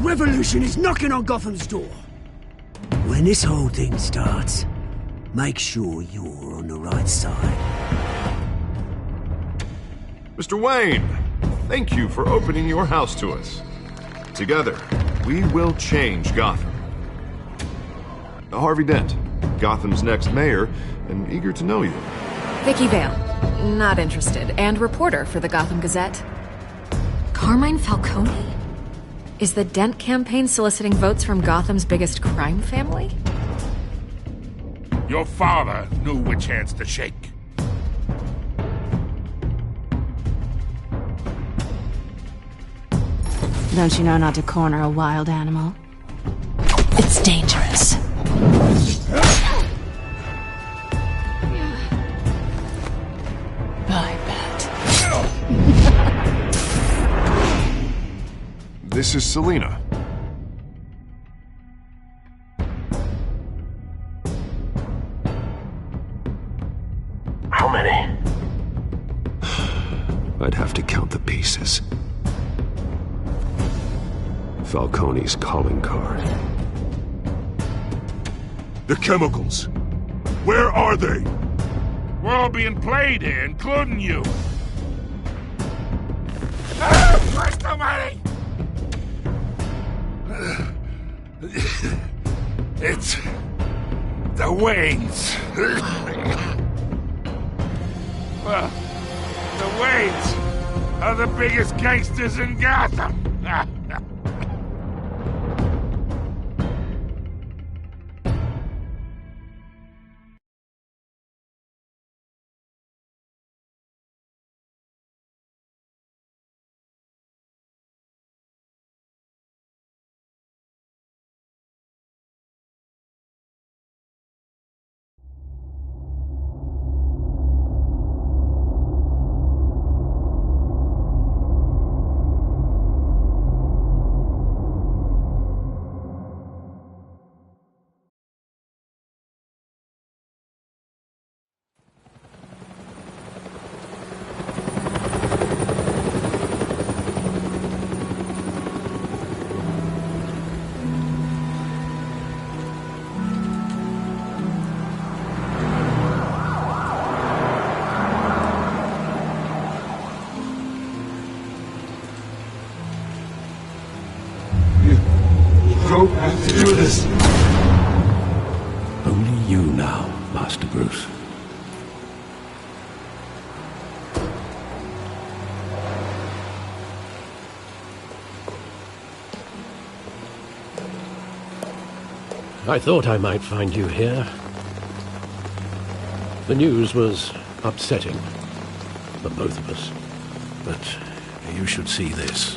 revolution is knocking on Gotham's door. When this whole thing starts, make sure you're on the right side. Mr. Wayne, thank you for opening your house to us. Together, we will change Gotham. Harvey Dent, Gotham's next mayor, and eager to know you. Vicky Vale, not interested, and reporter for the Gotham Gazette. Carmine Falcone? Is the Dent campaign soliciting votes from Gotham's biggest crime family? Your father knew which hands to shake. Don't you know not to corner a wild animal? It's dangerous. I bet. This is Selina. How many? I'd have to count the pieces. Falcone's calling card. The chemicals. Where are they? We're all being played here, including you. Christ almighty! It's the Waynes. Well, the Waynes are the biggest gangsters in Gotham. Don't have to do this. Only you now, Master Bruce. I thought I might find you here. The news was upsetting for both of us. But you should see this.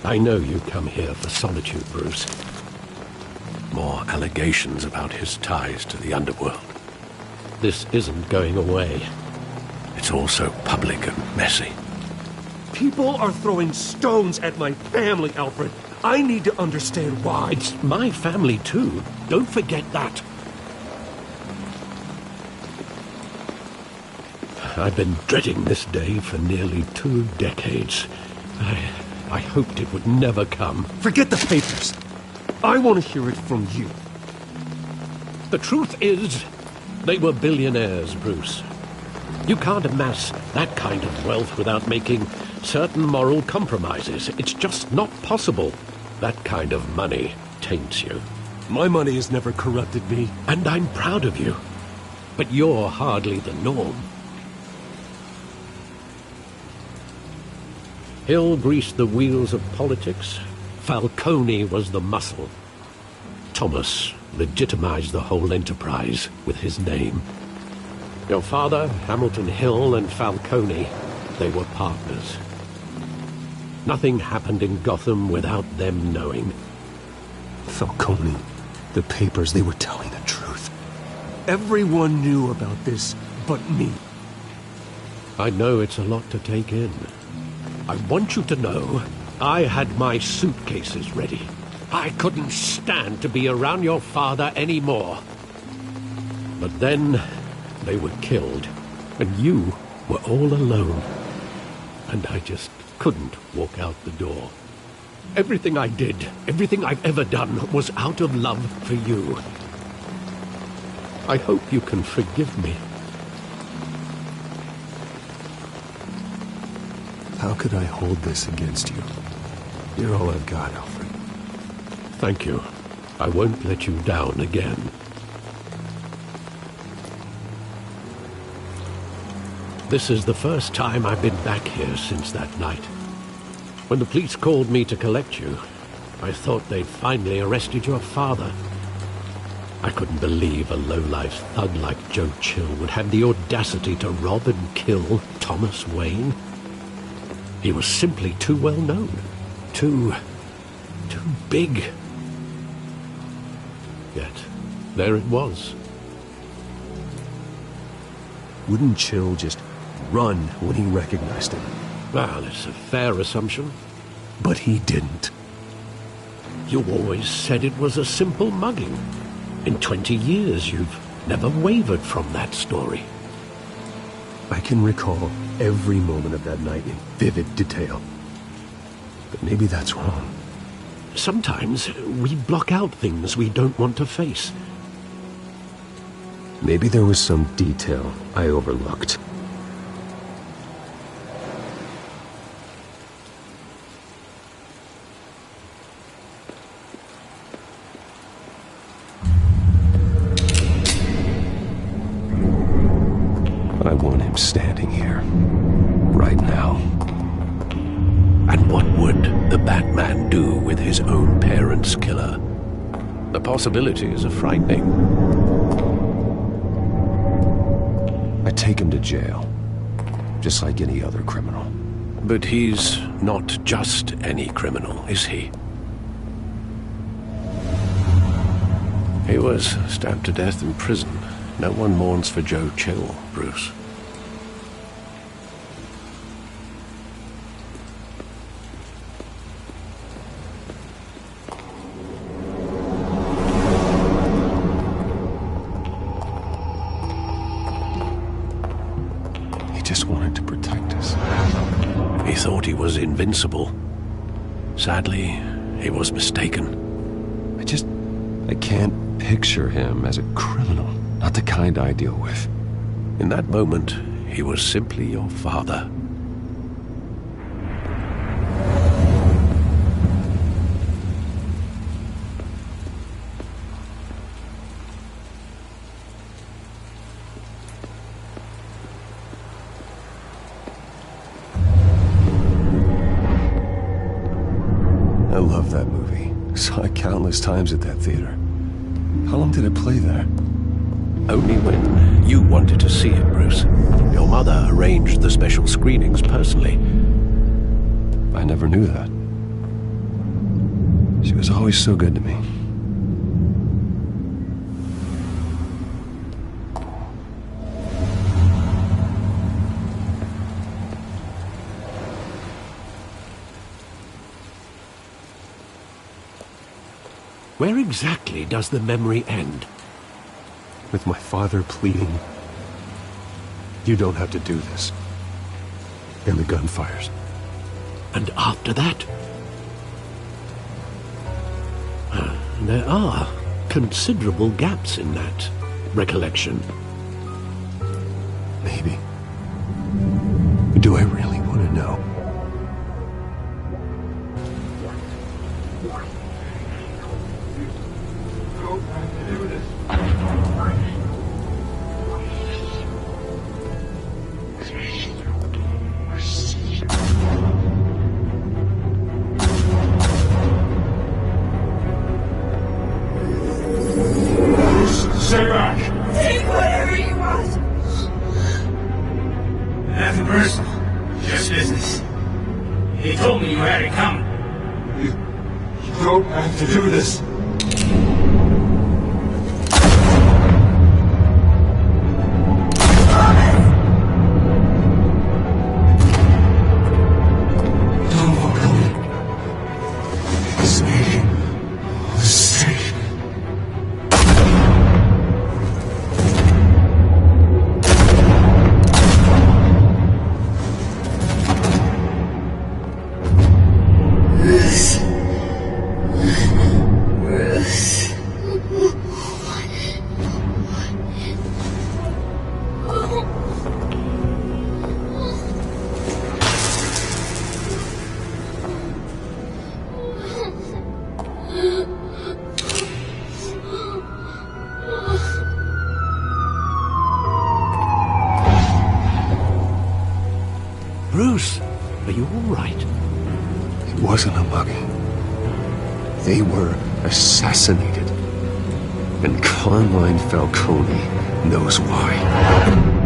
I know you come here for solitude, Bruce. More allegations about his ties to the underworld. This isn't going away. It's all so public and messy. People are throwing stones at my family, Alfred. I need to understand why. It's my family, too. Don't forget that. I've been dreading this day for nearly 2 decades. I hoped it would never come. Forget the papers. I want to hear it from you. The truth is, they were billionaires, Bruce. You can't amass that kind of wealth without making certain moral compromises. It's just not possible. That kind of money taints you. My money has never corrupted me. And I'm proud of you. But you're hardly the norm. Hill greased the wheels of politics. Falcone was the muscle. Thomas legitimized the whole enterprise with his name. Your father, Hamilton Hill, and Falcone, they were partners. Nothing happened in Gotham without them knowing. Falcone, the papers, they were telling the truth. Everyone knew about this but me. I know it's a lot to take in. I want you to know I had my suitcases ready. I couldn't stand to be around your father anymore. But then they were killed, and you were all alone. And I just couldn't walk out the door. Everything I did, everything I've ever done, was out of love for you. I hope you can forgive me. How could I hold this against you? You're all I've got, Alfred. Thank you. I won't let you down again. This is the first time I've been back here since that night. When the police called me to collect you, I thought they'd finally arrested your father. I couldn't believe a low-life thug like Joe Chill would have the audacity to rob and kill Thomas Wayne. He was simply too well known. Too big. Yet, there it was. Wouldn't Chill just run when he recognized him? Well, it's a fair assumption. But he didn't. You always said it was a simple mugging. In 20 years, you've never wavered from that story. I can recall every moment of that night in vivid detail. But maybe that's wrong. Sometimes we block out things we don't want to face. Maybe there was some detail I overlooked. I want him standing here, right now. And what would the Batman do with his own parents' killer? The possibilities are frightening. I take him to jail, just like any other criminal. But he's not just any criminal, is he? He was stabbed to death in prison. No one mourns for Joe Chill, Bruce. He just wanted to protect us. He thought he was invincible. Sadly, he was mistaken. I can't picture him as a criminal. Not the kind I deal with. In that moment, he was simply your father. I love that movie. Saw it countless times at that theater. How long did it play there? Only when you wanted to see it, Bruce. Your mother arranged the special screenings personally. I never knew that. She was always so good to me. Where exactly does the memory end? With my father pleading, "You don't have to do this." And the gun fires. And after that? There are considerable gaps in that recollection. Maybe. Do I really want to know? Stay back! Take whatever you want! Nothing personal. Just business. He told me you had it coming. You don't have to do this. Don't walk away. It's making a mistake. This right. It wasn't a mugging. They were assassinated. And Carmine Falcone knows why.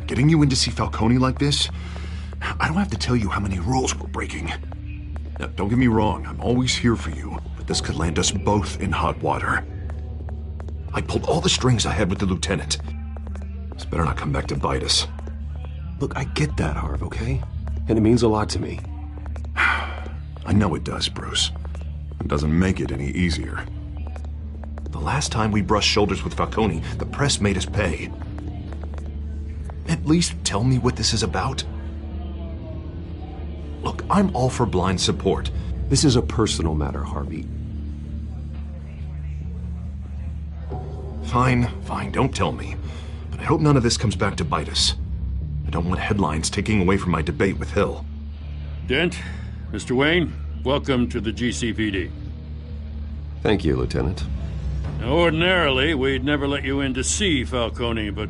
Getting you in to see Falcone like this? I don't have to tell you how many rules we're breaking. Now, don't get me wrong, I'm always here for you, but this could land us both in hot water. I pulled all the strings I had with the lieutenant. This better not come back to bite us. Look, I get that, Harv, okay? And it means a lot to me. I know it does, Bruce. It doesn't make it any easier. The last time we brushed shoulders with Falcone, the press made us pay. At least tell me what this is about. Look, I'm all for blind support. This is a personal matter, Harvey. Fine, don't tell me. But I hope none of this comes back to bite us. I don't want headlines taking away from my debate with Hill. Dent, Mr. Wayne, welcome to the GCPD. Thank you, Lieutenant. Now, ordinarily, we'd never let you in to see Falcone, but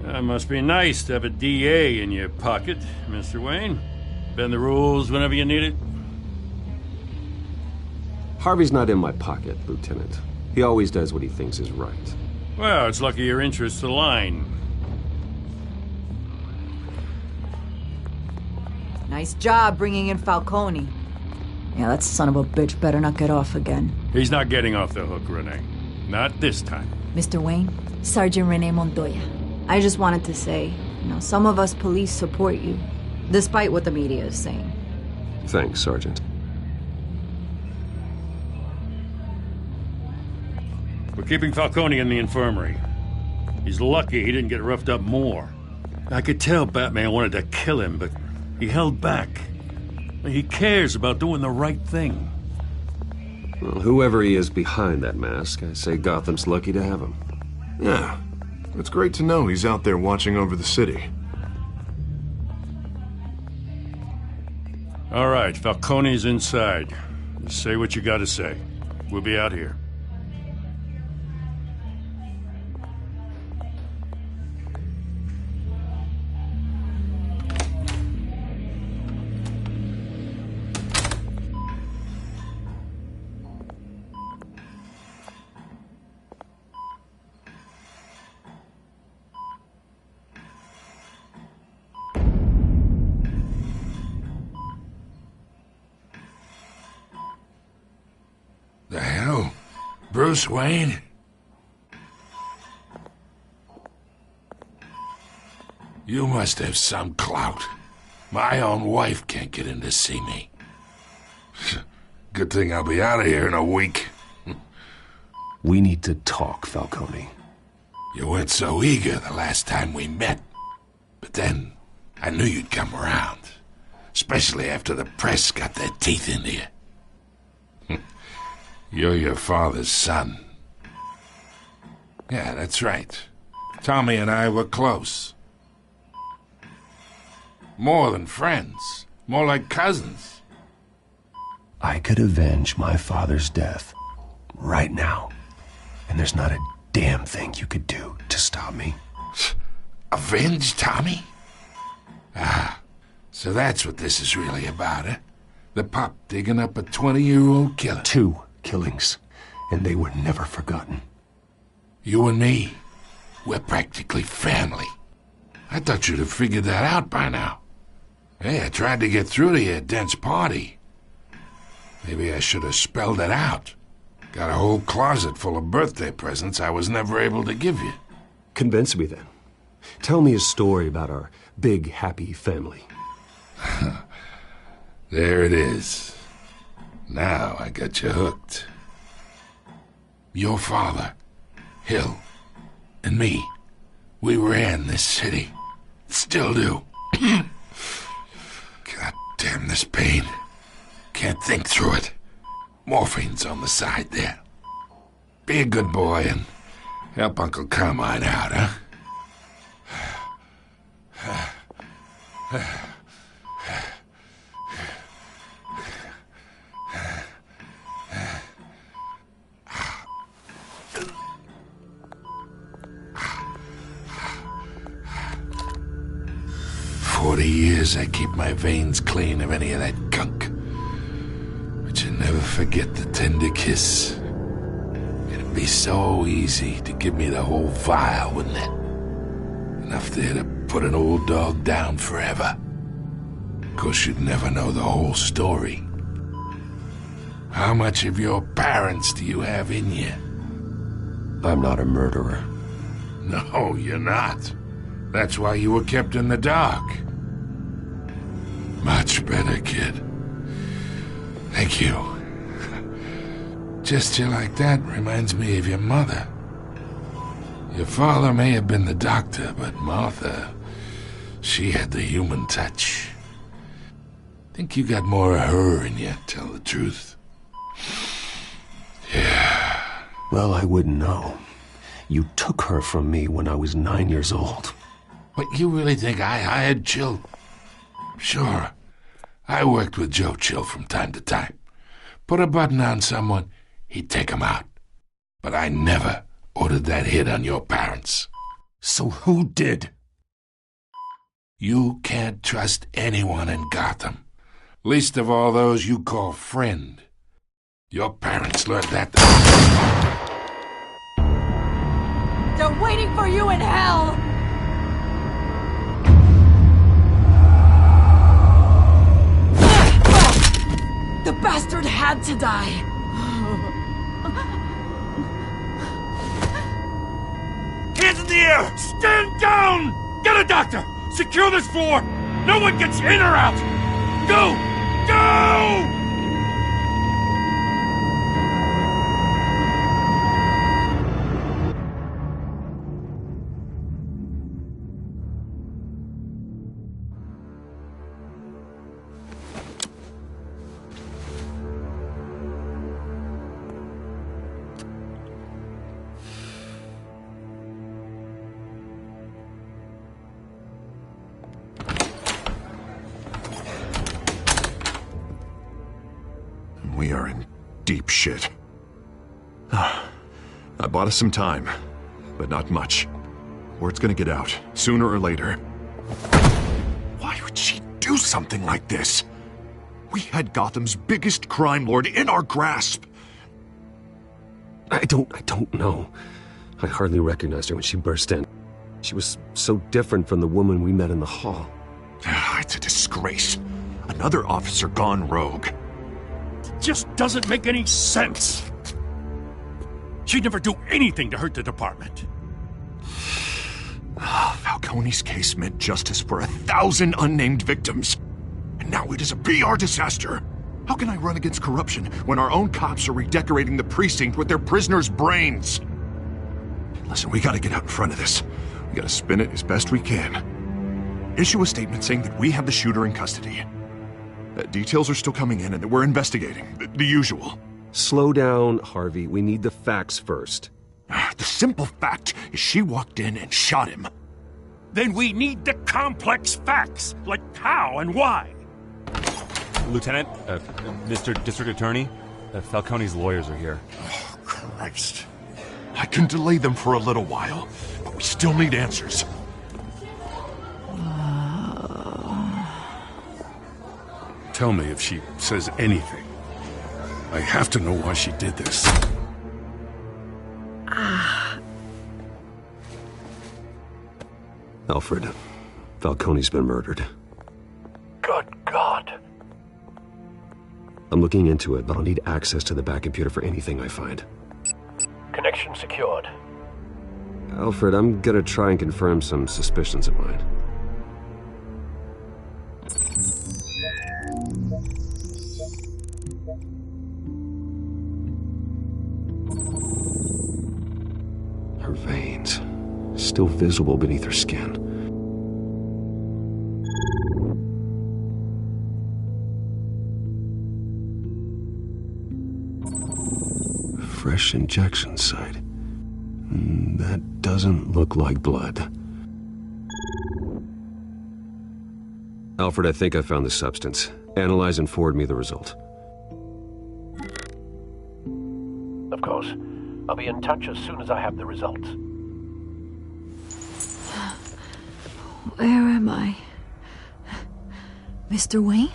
it must be nice to have a DA in your pocket, Mr. Wayne. Bend the rules whenever you need it. Harvey's not in my pocket, Lieutenant. He always does what he thinks is right. Well, it's lucky your interests align. Nice job bringing in Falcone. Yeah, that son of a bitch better not get off again. He's not getting off the hook, Renee. Not this time. Mr. Wayne, Sergeant Renee Montoya. I just wanted to say, some of us police support you, despite what the media is saying. Thanks, Sergeant. We're keeping Falcone in the infirmary. He's lucky he didn't get roughed up more. I could tell Batman wanted to kill him, but he held back. He cares about doing the right thing. Well, whoever he is behind that mask, I say Gotham's lucky to have him. Yeah. It's great to know he's out there watching over the city. All right, Falcone's inside. Just say what you gotta say. We'll be out here. The hell? Bruce Wayne? You must have some clout. My own wife can't get in to see me. Good thing I'll be out of here in a week. We need to talk, Falcone. You weren't so eager the last time we met. But then, I knew you'd come around. Especially after the press got their teeth into you. You're your father's son. Yeah, that's right. Tommy and I were close. More than friends. More like cousins. I could avenge my father's death right now. And there's not a damn thing you could do to stop me. Avenge Tommy? Ah, so that's what this is really about, eh? The pup digging up a 20-year-old killer. 2 killings, and they were never forgotten. You and me, we're practically family. I thought you'd have figured that out by now. Hey, I tried to get through to you at Dent's party. Maybe I should have spelled it out. Got a whole closet full of birthday presents I was never able to give you. Convince me then. Tell me a story about our big, happy family. There it is. Now I got you hooked. Your father, Hill, and me, we ran this city. Still do. God damn this pain. Can't think through it. Morphine's on the side there. Be a good boy and help Uncle Carmine out, huh? 40 years I keep my veins clean of any of that gunk. But you never forget the tender kiss. It'd be so easy to give me the whole vial, wouldn't it? Enough there to put an old dog down forever. Of course, you'd never know the whole story. How much of your parents do you have in you? I'm not a murderer. No, you're not. That's why you were kept in the dark. Much better, kid. Thank you. Gesture like that reminds me of your mother. Your father may have been the doctor, but Martha, she had the human touch. Think you got more of her in you, tell the truth. Yeah. Well, I wouldn't know. You took her from me when I was 9 years old. But you really think I hired Chill? Sure. I worked with Joe Chill from time to time. Put a button on someone, he'd take him out. But I never ordered that hit on your parents. So who did? You can't trust anyone in Gotham. Least of all those you call friend. Your parents learned that. They're waiting for you in hell! The bastard had to die. Hands in the air! Stand down! Get a doctor! Secure this floor! No one gets in or out! Go! Go! We are in deep shit. I bought us some time, but not much. Word's gonna get out, sooner or later. Why would she do something like this? We had Gotham's biggest crime lord in our grasp. I don't know. I hardly recognized her when she burst in. She was so different from the woman we met in the hall. It's a disgrace. Another officer gone rogue. Just doesn't make any sense. She'd never do anything to hurt the department. Falcone's case meant justice for 1,000 unnamed victims. And now it is a PR disaster. How can I run against corruption when our own cops are redecorating the precinct with their prisoners' brains? Listen, we gotta get out in front of this. We gotta spin it as best we can. Issue a statement saying that we have the shooter in custody. Details are still coming in and that we're investigating. The usual. Slow down, Harvey. We need the facts first. The simple fact is she walked in and shot him. Then we need the complex facts, like how and why. Lieutenant, Mr. District Attorney, Falcone's lawyers are here. Oh, Christ. I can delay them for a little while, but we still need answers. Tell me if she says anything. I have to know why she did this. Alfred, Falcone's been murdered. Good God. I'm looking into it, but I'll need access to the back computer for anything I find. Connection secured. Alfred, I'm gonna try and confirm some suspicions of mine. Her veins, still visible beneath her skin. Fresh injection site. That doesn't look like blood. Alfred, I think I found the substance. Analyze and forward me the result. Of course. I'll be in touch as soon as I have the results. Where am I? Mr. Wayne?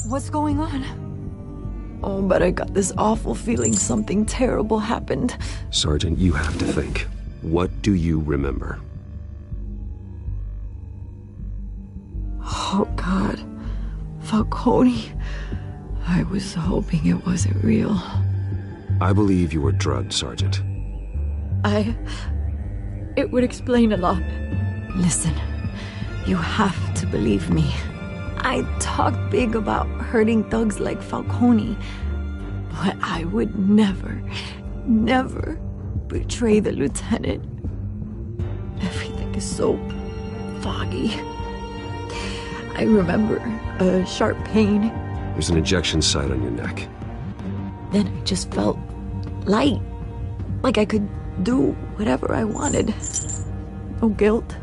What's going on? Oh, but I got this awful feeling something terrible happened. Sergeant, you have to think. What do you remember? Oh, God. Falcone. I was hoping it wasn't real. I believe you were drugged, Sergeant. It would explain a lot. Listen, you have to believe me. I talked big about hurting thugs like Falcone, but I would never betray the lieutenant. Everything is so foggy. I remember a sharp pain. There's an injection site on your neck. Then I just felt light, like I could do whatever I wanted. No guilt,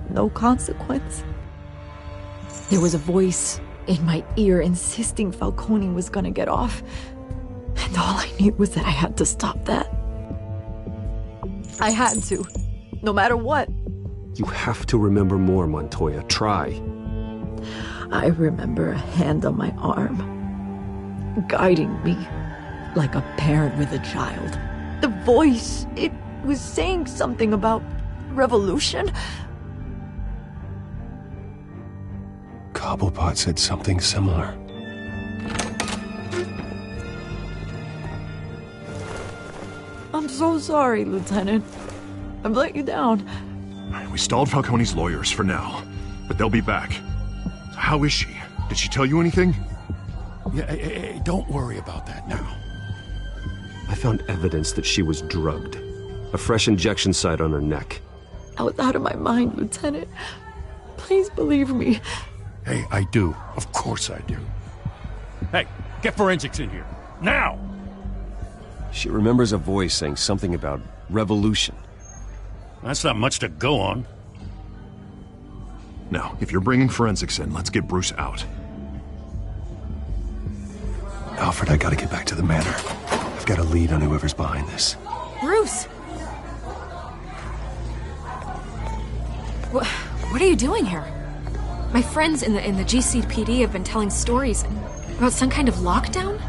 no consequence. There was a voice in my ear insisting Falcone was gonna get off. And all I knew was that I had to stop that. I had to, no matter what. You have to remember more, Montoya. Try. I remember a hand on my arm, guiding me like a parent with a child. The voice, it was saying something about revolution. Cobblepot said something similar. I'm so sorry, Lieutenant. I've let you down. We stalled Falcone's lawyers for now, but they'll be back. How is she? Did she tell you anything? Yeah, don't worry about that now. I found evidence that she was drugged. A fresh injection site on her neck. I was out of my mind, Lieutenant. Please believe me. Hey, I do. Of course I do. Hey, get forensics in here. Now! She remembers a voice saying something about revolution. That's not much to go on. Now, if you're bringing forensics in, let's get Bruce out. Alfred, I gotta get back to the manor. I've got a lead on whoever's behind this. Bruce! What are you doing here? My friends in the GCPD have been telling stories about some kind of lockdown?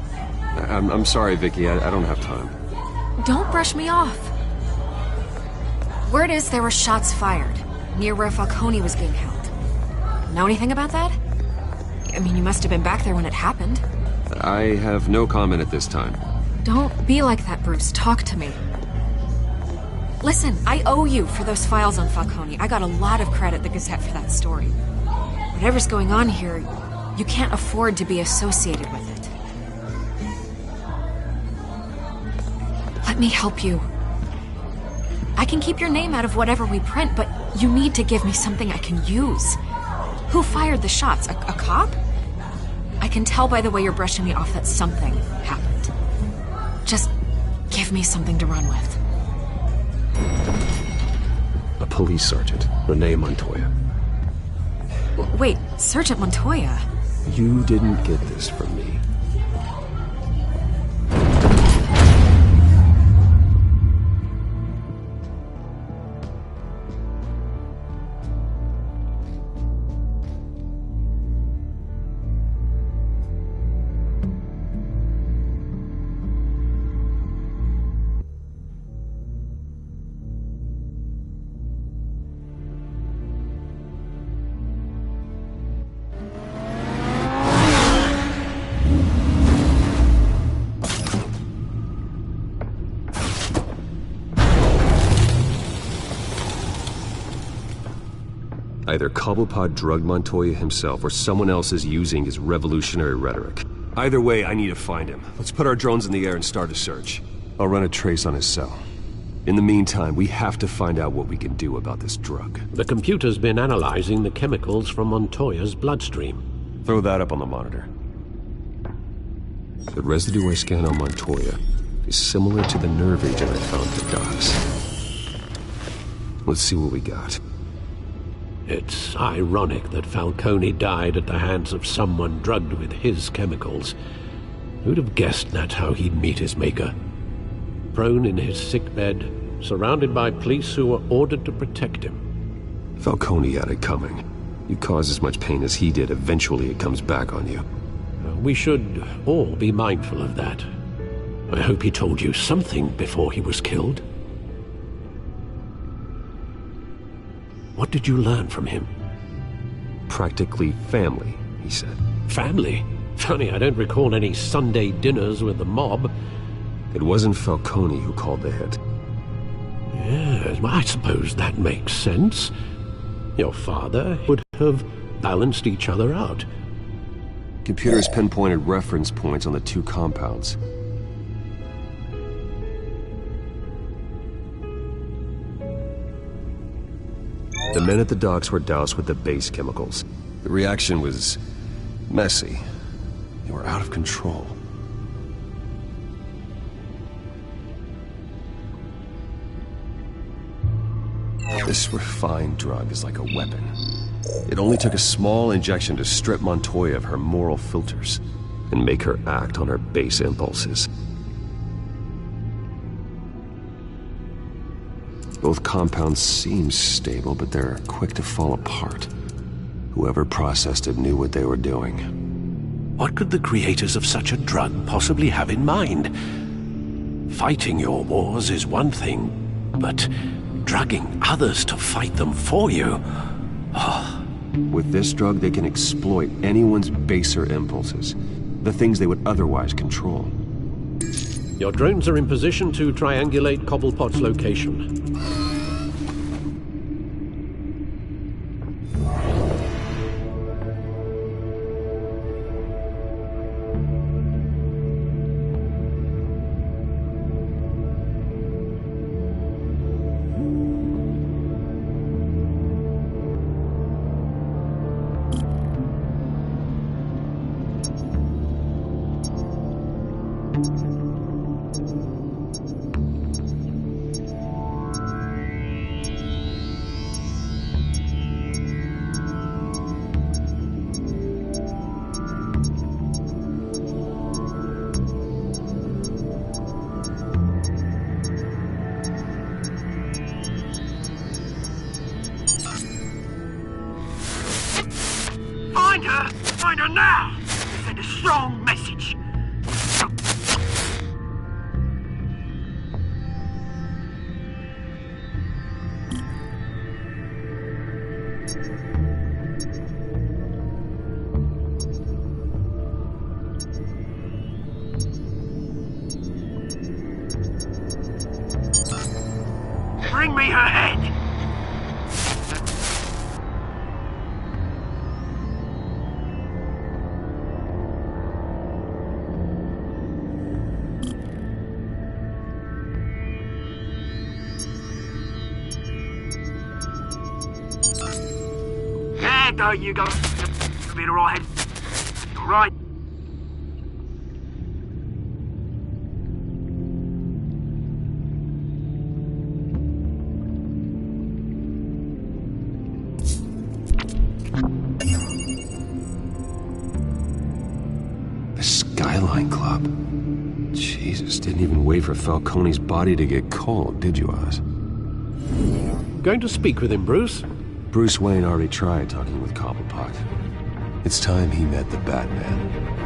I'm sorry, Vicky. I don't have time. Don't brush me off. Word is there were shots fired near where Falcone was being held. Know anything about that? I mean, you must have been back there when it happened. I have no comment at this time. Don't be like that, Bruce. Talk to me. Listen, I owe you for those files on Falcone. I got a lot of credit at the Gazette for that story. Whatever's going on here, you can't afford to be associated with it. Let me help you. I can keep your name out of whatever we print, but you need to give me something I can use. Who fired the shots? A cop? I can tell by the way you're brushing me off that something happened. Just give me something to run with. A police sergeant, Renee Montoya. Wait, Sergeant Montoya? You didn't get this from me. Either Cobblepot drugged Montoya himself or someone else is using his revolutionary rhetoric. Either way, I need to find him. Let's put our drones in the air and start a search. I'll run a trace on his cell. In the meantime, we have to find out what we can do about this drug. The computer's been analyzing the chemicals from Montoya's bloodstream. Throw that up on the monitor. The residue I scanned on Montoya is similar to the nerve agent I found at the docks. Let's see what we got. It's ironic that Falcone died at the hands of someone drugged with his chemicals. Who'd have guessed that's how he'd meet his maker? Prone in his sickbed, surrounded by police who were ordered to protect him. Falcone had it coming. You cause as much pain as he did, eventually it comes back on you. We should all be mindful of that. I hope he told you something before he was killed. What did you learn from him? Practically family, he said. Family? Funny, I don't recall any Sunday dinners with the mob. It wasn't Falcone who called the hit. Yes, well, I suppose that makes sense. Your father would have balanced each other out. Computers pinpointed reference points on the two compounds. The men at the docks were doused with the base chemicals. The reaction was messy. They were out of control. This refined drug is like a weapon. It only took a small injection to strip Montoya of her moral filters and make her act on her base impulses. Both compounds seem stable, but they're quick to fall apart. Whoever processed it knew what they were doing. What could the creators of such a drug possibly have in mind? Fighting your wars is one thing, but drugging others to fight them for you? Oh. With this drug, they can exploit anyone's baser impulses, the things they would otherwise control. Your drones are in position to triangulate Cobblepot's location. Find her now! Send a strong message. Bring me her head! There you go. Bit alright. Alright. The Skyline Club. Jesus, didn't even wait for Falcone's body to get cold, did you, Oz? Going to speak with him, Bruce? Bruce Wayne already tried talking with Cobblepot. It's time he met the Batman.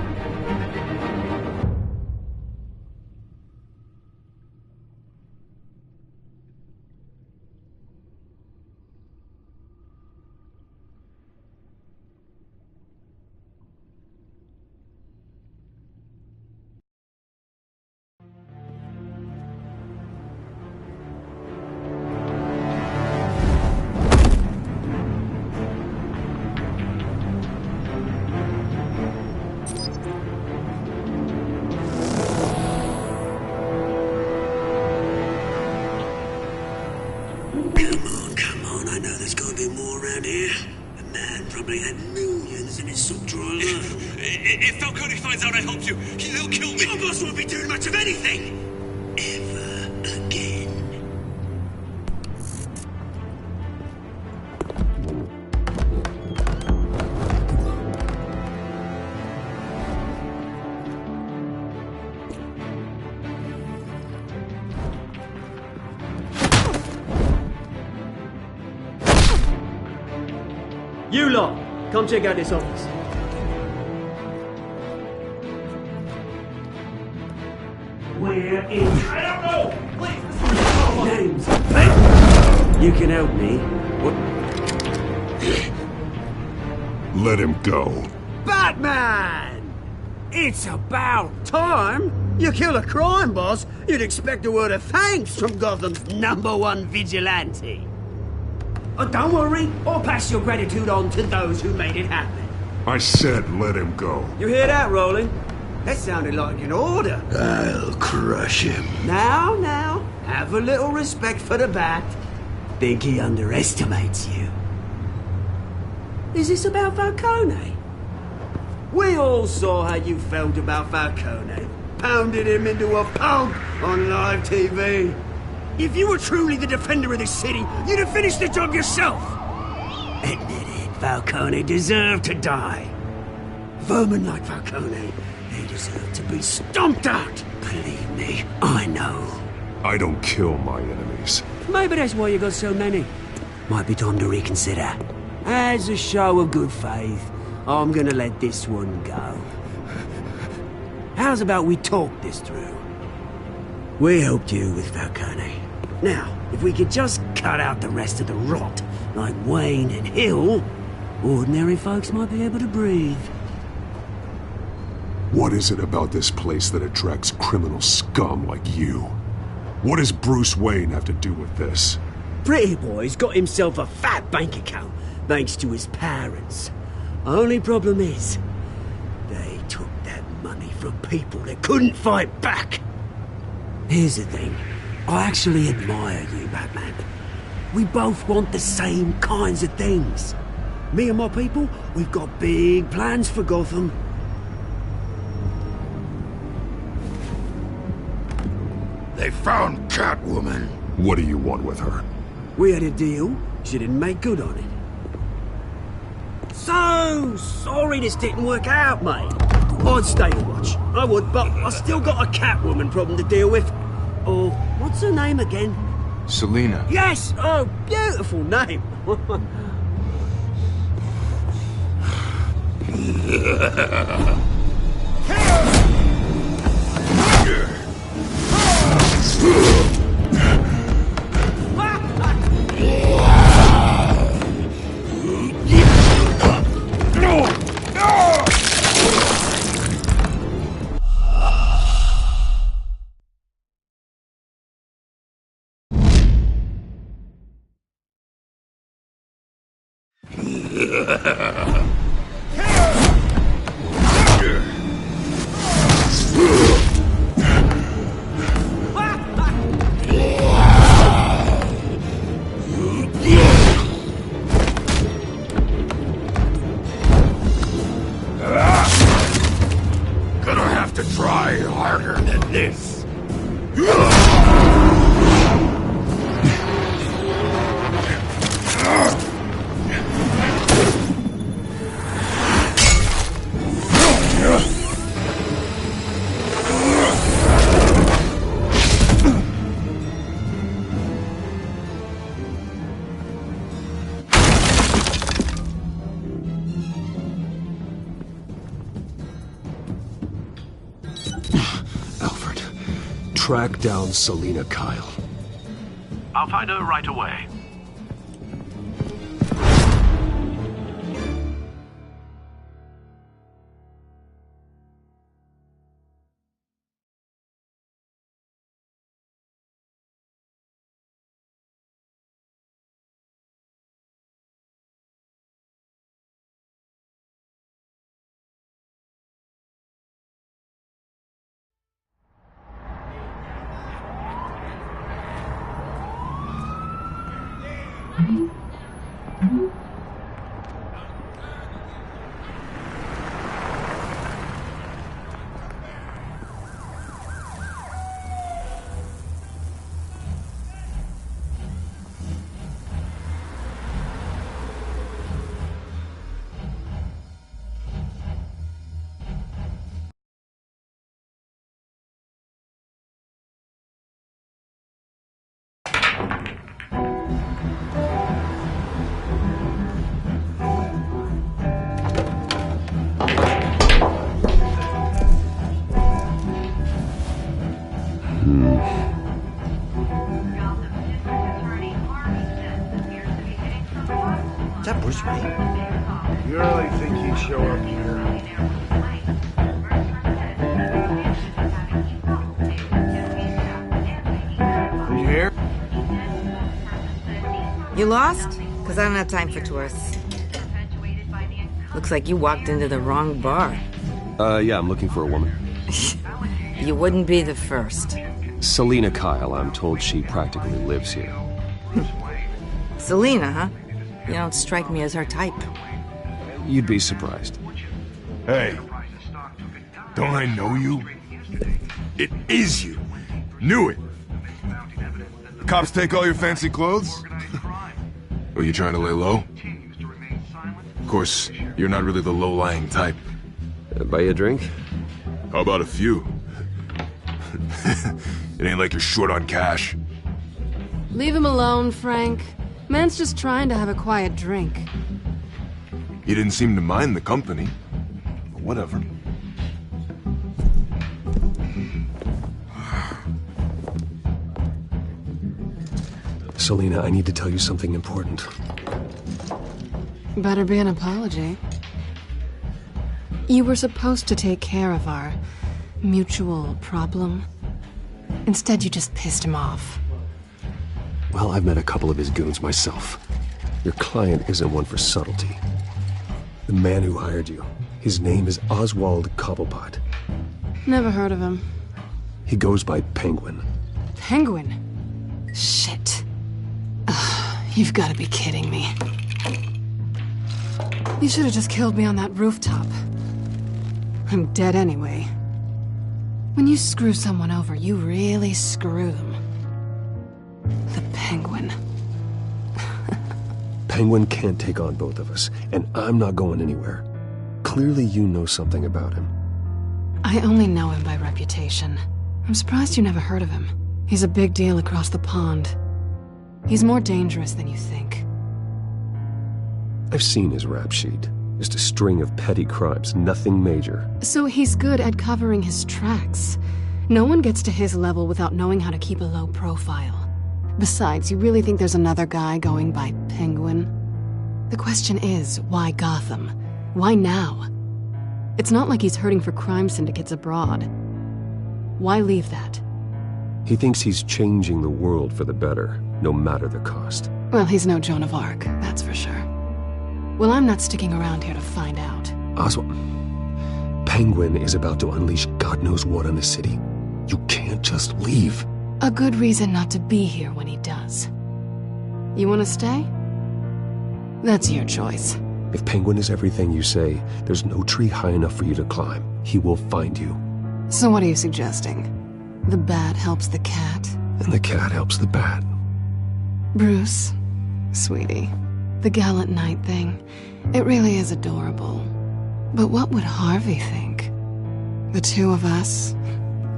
few more around here. The man probably had millions in his sock drawer alone. If Falcone finds out I helped you, he'll kill me. Your boss won't be doing much of anything! Ever again. You lot, come check out this office. Where is... I don't know! Please, names? Hey! You can help me. What? Let him go. Batman! It's about time! You kill a crime boss, you'd expect a word of thanks from Gotham's #1 vigilante. Oh, don't worry, I'll pass your gratitude on to those who made it happen. I said let him go. You hear that, Roland? That sounded like an order. I'll crush him. Now, have a little respect for the Bat. Think he underestimates you. Is this about Falcone? We all saw how you felt about Falcone. Pounded him into a pulp on live TV. If you were truly the defender of this city, you'd have finished the job yourself. Admit it, Falcone deserved to die. Vermin like Falcone, they deserve to be stomped out. Believe me, I know. I don't kill my enemies. Maybe that's why you got so many. Might be time to reconsider. As a show of good faith, I'm gonna let this one go. How's about we talk this through? We helped you with Falcone. Now, if we could just cut out the rest of the rot, like Wayne and Hill, ordinary folks might be able to breathe. What is it about this place that attracts criminal scum like you? What does Bruce Wayne have to do with this? Pretty Boy's got himself a fat bank account, thanks to his parents. Only problem is, they took that money from people that couldn't fight back. Here's the thing. I actually admire you, Batman. We both want the same kinds of things. Me and my people, we've got big plans for Gotham. They found Catwoman. What do you want with her? We had a deal. She didn't make good on it. So sorry this didn't work out, mate. I'd stay to watch. I would, but I still got a Catwoman problem to deal with. Oh, what's her name again? Selina. Yes! Oh, beautiful name. Gonna have to try harder than this. Track down Selina Kyle. I'll find her right away. Is that Bruce Wayne? You really think he'd show up here? You here? You lost? Because I don't have time for tourists. Looks like you walked into the wrong bar. Yeah, I'm looking for a woman. You wouldn't be the first. Selina Kyle, I'm told she practically lives here. Selina, huh? You don't strike me as her type. You'd be surprised. Hey, don't I know you? It is you. Knew it. The cops take all your fancy clothes? Are you trying to lay low? Of course, you're not really the low-lying type. Buy you a drink? How about a few? It ain't like you're short on cash. Leave him alone, Frank. Man's just trying to have a quiet drink. You didn't seem to mind the company. But whatever. Selina, I need to tell you something important. Better be an apology. You were supposed to take care of our mutual problem. Instead, you just pissed him off. Well, I've met a couple of his goons myself. Your client isn't one for subtlety. The man who hired you, his name is Oswald Cobblepot. Never heard of him. He goes by Penguin. Penguin? Shit. Ugh, you've got to be kidding me. You should have just killed me on that rooftop. I'm dead anyway. When you screw someone over, you really screw them. The Penguin. Penguin can't take on both of us, and I'm not going anywhere. Clearly you know something about him. I only know him by reputation. I'm surprised you never heard of him. He's a big deal across the pond. He's more dangerous than you think. I've seen his rap sheet. Just a string of petty crimes, nothing major. So he's good at covering his tracks. No one gets to his level without knowing how to keep a low profile. Besides, you really think there's another guy going by Penguin? The question is, why Gotham? Why now? It's not like he's hurting for crime syndicates abroad. Why leave that? He thinks he's changing the world for the better, no matter the cost. Well, he's no Joan of Arc, that's for sure. Well, I'm not sticking around here to find out. Oswald, Penguin is about to unleash God knows what on the city. You can't just leave. A good reason not to be here when he does. You want to stay? That's your choice. If Penguin is everything you say, there's no tree high enough for you to climb. He will find you. So what are you suggesting? The bat helps the cat? And the cat helps the bat. Bruce, sweetie, the gallant knight thing, it really is adorable. But what would Harvey think? The two of us,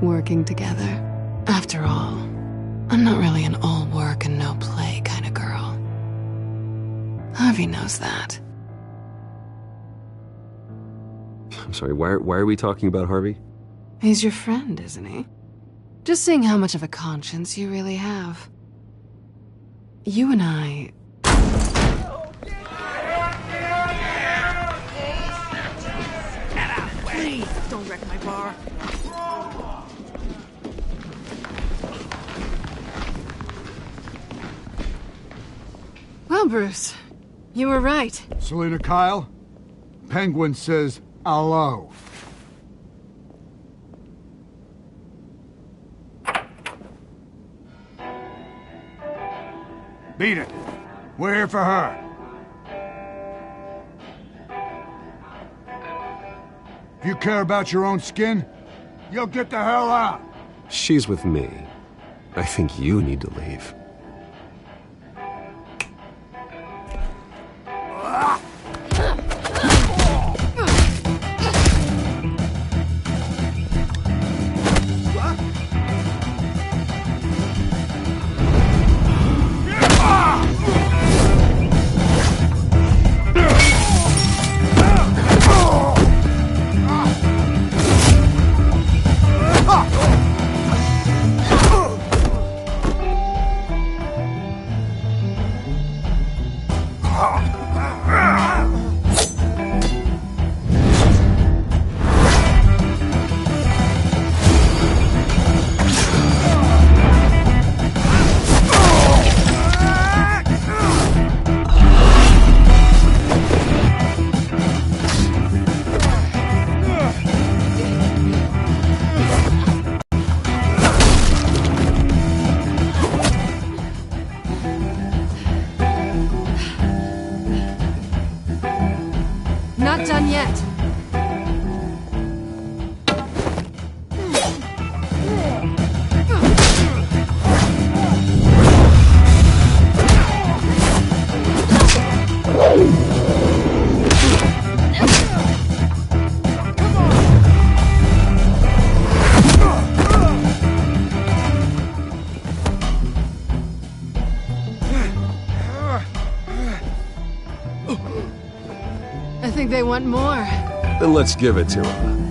working together. After all, I'm not really an all work and no play kind of girl. Harvey knows that. I'm sorry, why are we talking about Harvey? He's your friend, isn't he? Just seeing how much of a conscience you really have. You and I... Please, don't wreck my bar. Well, Bruce, you were right. Selina Kyle, Penguin says hello. Beat it. We're here for her. If you care about your own skin, you'll get the hell out. She's with me. I think you need to leave. want more? Then let's give it to him.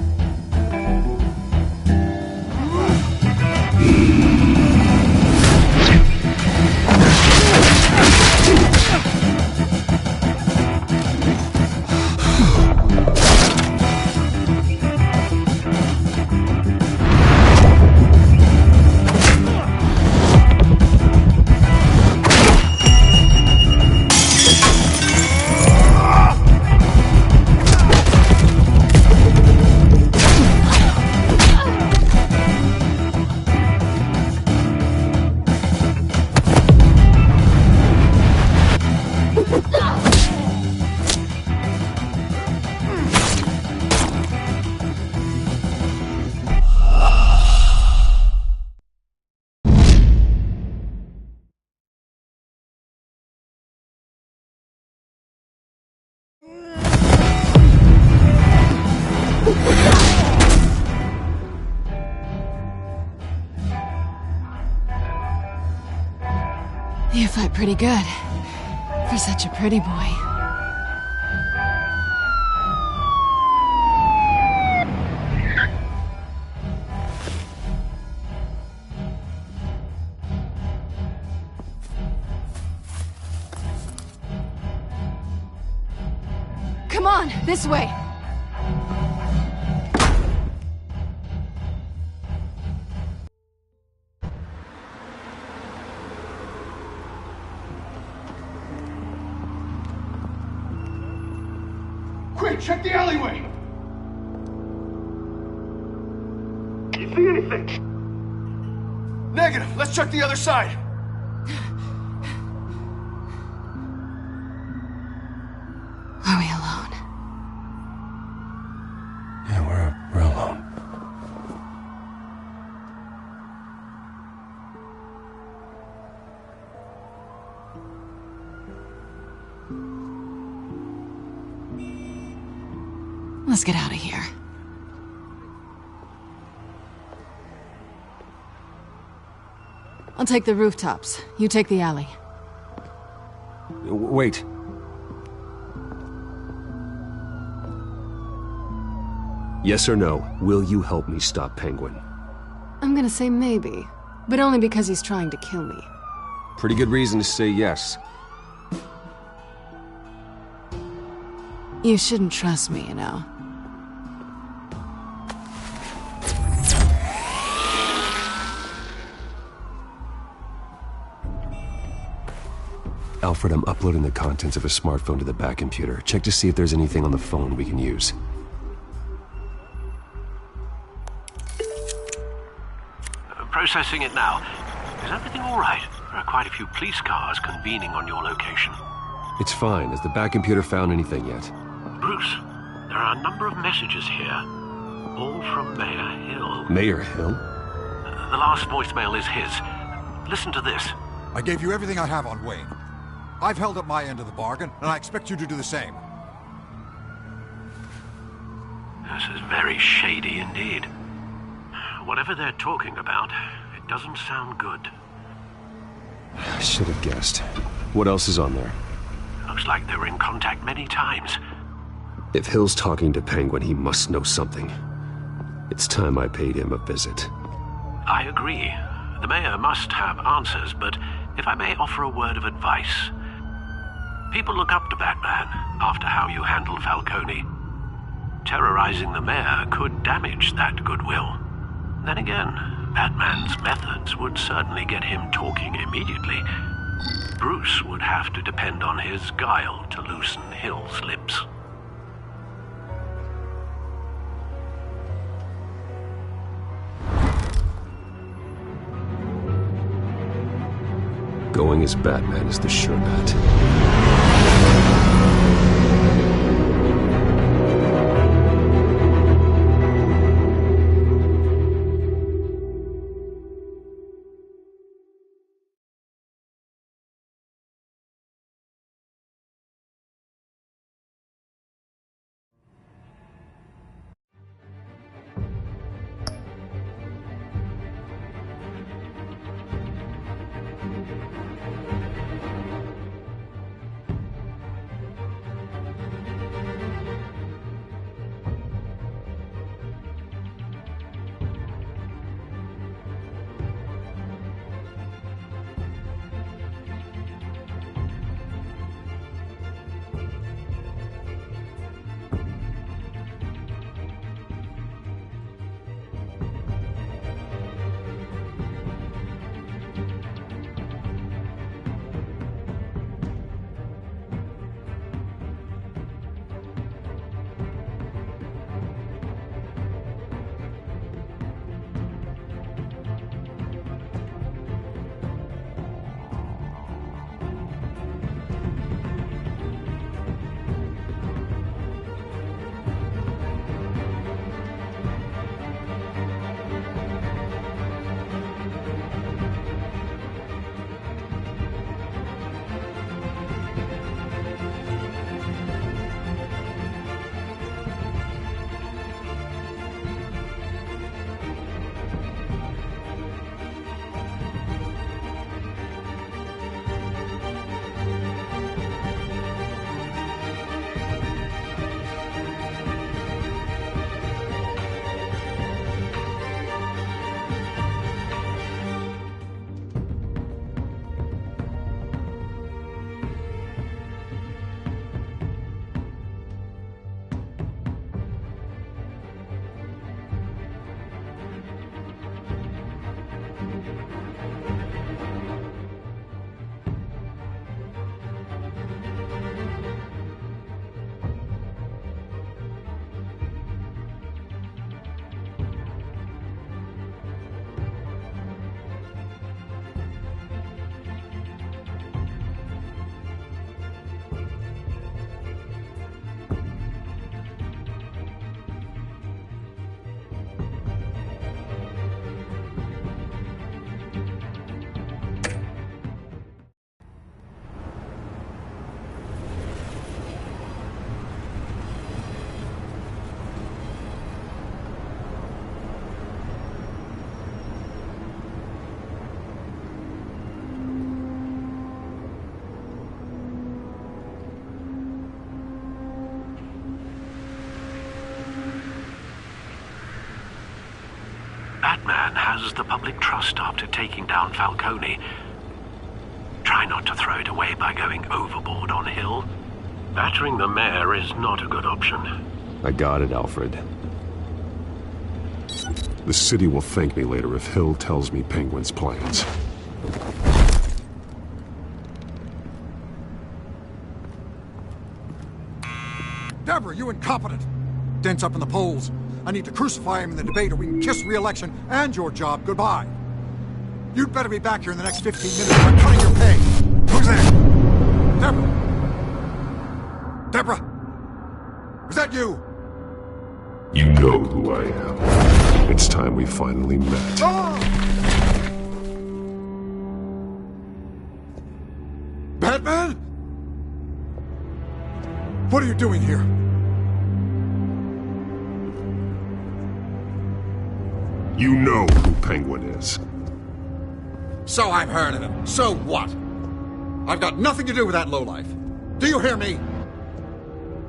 You fight pretty good. For such a pretty boy. Come on, this way. Quick, check the alleyway! You see anything? Negative. Let's check the other side. Are we alone? Yeah, we're alone. Let's get out of here. I'll take the rooftops. You take the alley. Wait. Yes or no, will you help me stop Penguin? I'm gonna say maybe, but only because he's trying to kill me. Pretty good reason to say yes. You shouldn't trust me, you know. Alfred, I'm uploading the contents of a smartphone to the back computer. Check to see if there's anything on the phone we can use. Processing it now. Is everything all right? There are quite a few police cars convening on your location. It's fine. Has the back computer found anything yet? Bruce, there are a number of messages here. All from Mayor Hill. Mayor Hill? The last voicemail is his. Listen to this. I gave you everything I have on Wayne. I've held up my end of the bargain, and I expect you to do the same. This is very shady indeed. Whatever they're talking about, it doesn't sound good. I should have guessed. What else is on there? Looks like they were in contact many times. If Hill's talking to Penguin, he must know something. It's time I paid him a visit. I agree. The mayor must have answers, but if I may offer a word of advice. People look up to Batman after how you handled Falcone. Terrorizing the mayor could damage that goodwill. Then again, Batman's methods would certainly get him talking immediately. Bruce would have to depend on his guile to loosen Hill's lips. Going as Batman is the sure bet. Batman has the public trust after taking down Falcone. Try not to throw it away by going overboard on Hill. Battering the mayor is not a good option. I got it, Alfred. The city will thank me later if Hill tells me Penguin's plans. Deborah, you incompetent! Dent's up in the polls. I need to crucify him in the debate or we can kiss re-election and your job goodbye. You'd better be back here in the next 15 minutes or I'm cutting your pay. Who's there? Deborah? Deborah? Is that you? You know who I am. It's time we finally met. Ah! Batman? What are you doing here? You know who Penguin is. So I've heard of him. So what? I've got nothing to do with that lowlife. Do you hear me?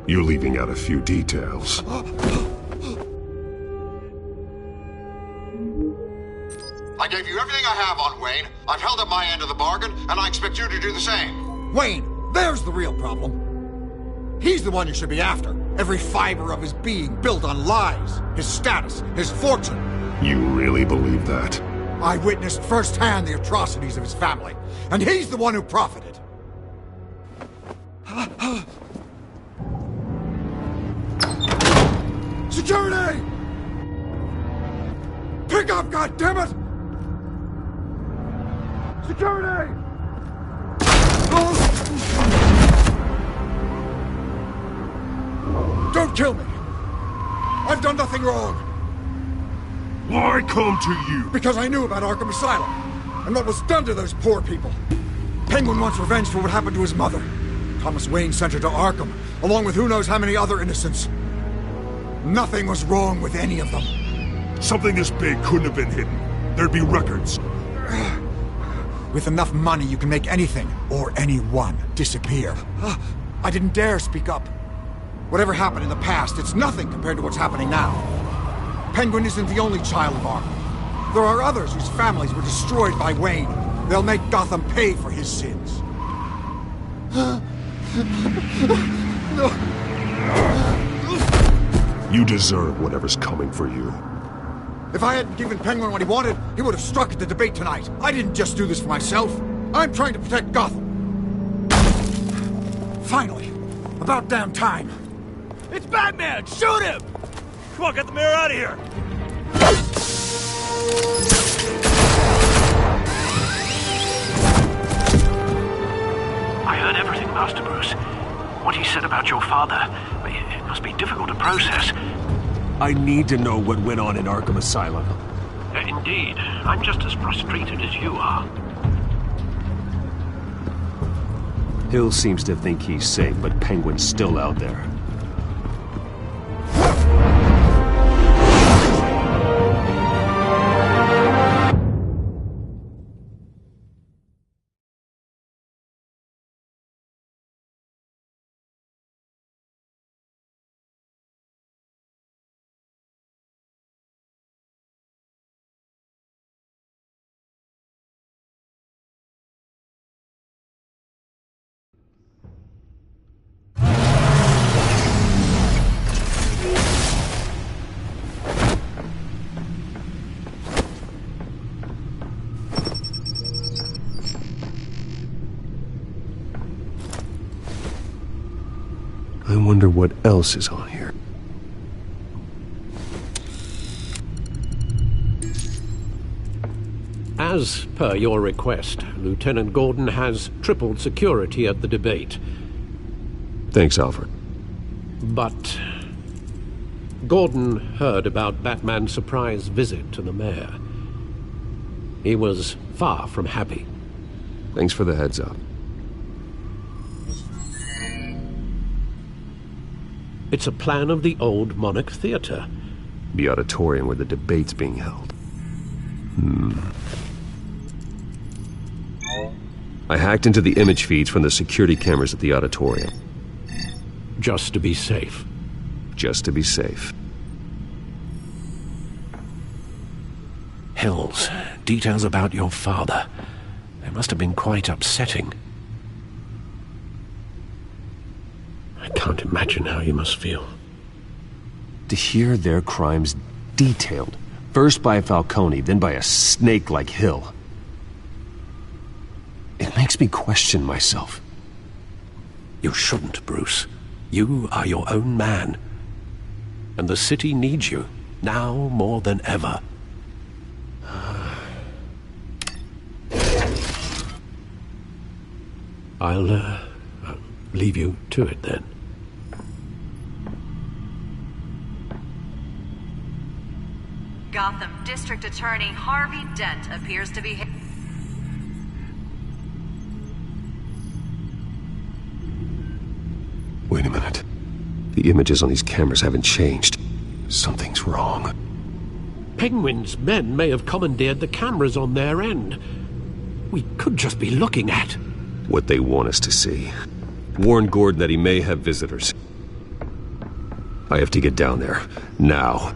You're leaving out a few details. I gave you everything I have on Wayne. I've held up my end of the bargain, and I expect you to do the same. Wayne, there's the real problem. He's the one you should be after. Every fiber of his being built on lies, his status, his fortune. You really believe that? I witnessed firsthand the atrocities of his family, and he's the one who profited. Security! Pick up, goddammit! Security! Don't kill me! I've done nothing wrong! Why come to you? Because I knew about Arkham Asylum, and what was done to those poor people. Penguin wants revenge for what happened to his mother. Thomas Wayne sent her to Arkham, along with who knows how many other innocents. Nothing was wrong with any of them. Something this big couldn't have been hidden. There'd be records. With enough money, you can make anything, or anyone, disappear. I didn't dare speak up. Whatever happened in the past, it's nothing compared to what's happening now. Penguin isn't the only child of Arkham. There are others whose families were destroyed by Wayne. They'll make Gotham pay for his sins. No. You deserve whatever's coming for you. If I hadn't given Penguin what he wanted, he would have struck at the debate tonight. I didn't just do this for myself. I'm trying to protect Gotham. Finally. About damn time. It's Batman! Shoot him! Come on, get the mayor out of here! I heard everything, Master Bruce. What he said about your father, it must be difficult to process. I need to know what went on in Arkham Asylum. Indeed. I'm just as frustrated as you are. Hill seems to think he's safe, but Penguin's still out there. I wonder what else is on here. As per your request, Lieutenant Gordon has tripled security at the debate. Thanks, Alfred. But Gordon heard about Batman's surprise visit to the mayor. He was far from happy. Thanks for the heads up. It's a plan of the old Monarch Theater. The auditorium where the debate's being held. I hacked into the image feeds from the security cameras at the auditorium. Just to be safe. Just to be safe. pills, details about your father. They must have been quite upsetting. I can't imagine how you must feel. To hear their crimes detailed, first by Falcone, then by a snake like Hill. It makes me question myself. You shouldn't, Bruce. You are your own man. And the city needs you, now more than ever. I'll leave you to it then. Gotham District Attorney Harvey Dent appears to be... Wait a minute. The images on these cameras haven't changed. Something's wrong. Penguin's men may have commandeered the cameras on their end. We could just be looking at what they want us to see. Warn Gordon that he may have visitors. I have to get down there. Now.